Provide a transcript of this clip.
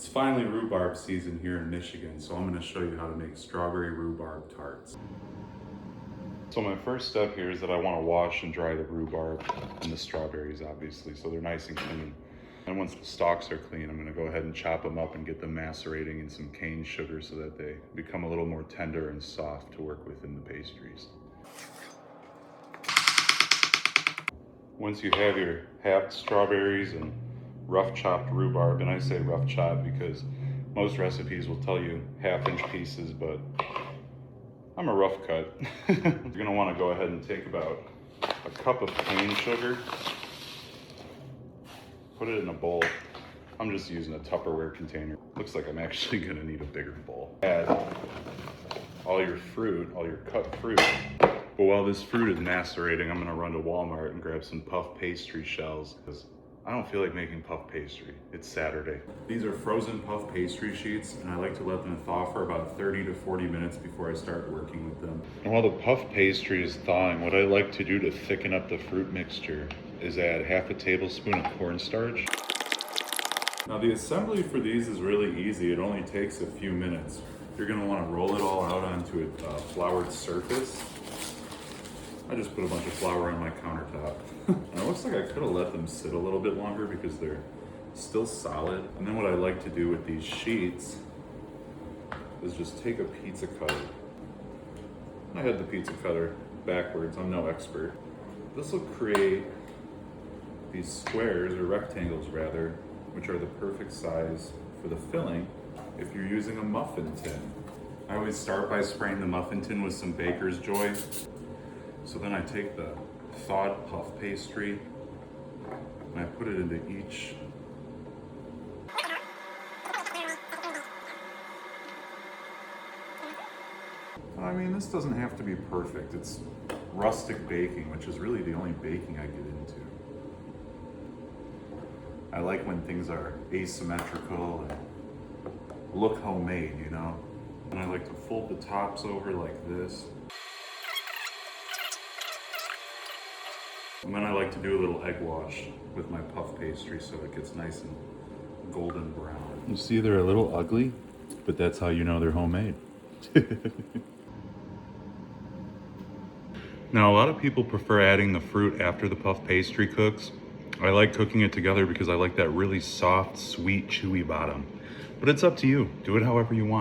It's finally rhubarb season here in Michigan, so I'm going to show you how to make strawberry rhubarb tarts. So my first step here is that I want to wash and dry the rhubarb and the strawberries, obviously, so they're nice and clean. And once the stalks are clean, I'm going to go ahead and chop them up and get them macerating in some cane sugar so that they become a little more tender and soft to work with in the pastries. Once you have your halved strawberries and rough chopped rhubarb, and I say rough chopped because most recipes will tell you 1/2-inch pieces, but I'm a rough cut. You're gonna want to go ahead and take about a cup of cane sugar, put it in a bowl. I'm just using a Tupperware container. Looks like I'm actually gonna need a bigger bowl. Add all your fruit, all your cut fruit. But while this fruit is macerating, I'm gonna run to Walmart and grab some puff pastry shells because I don't feel like making puff pastry. It's Saturday. These are frozen puff pastry sheets, and I like to let them thaw for about 30 to 40 minutes before I start working with them. And while the puff pastry is thawing, what I like to do to thicken up the fruit mixture is add 1/2 tablespoon of cornstarch. Now the assembly for these is really easy. It only takes a few minutes. You're gonna wanna roll it all out onto a floured surface. I just put a bunch of flour on my countertop. And it looks like I could have let them sit a little bit longer because they're still solid. And then what I like to do with these sheets is just take a pizza cutter. I had the pizza cutter backwards, I'm no expert. This will create these squares, or rectangles rather, which are the perfect size for the filling if you're using a muffin tin. I always start by spraying the muffin tin with some Baker's Joy. So then I take the thawed puff pastry and I put it into each. I mean, this doesn't have to be perfect. It's rustic baking, which is really the only baking I get into. I like when things are asymmetrical and look homemade, you know? And I like to fold the tops over like this. And then I like to do a little egg wash with my puff pastry so it gets nice and golden brown. You see, they're a little ugly, but that's how you know they're homemade. Now, a lot of people prefer adding the fruit after the puff pastry cooks. I like cooking it together because I like that really soft, sweet, chewy bottom. But it's up to you. Do it however you want.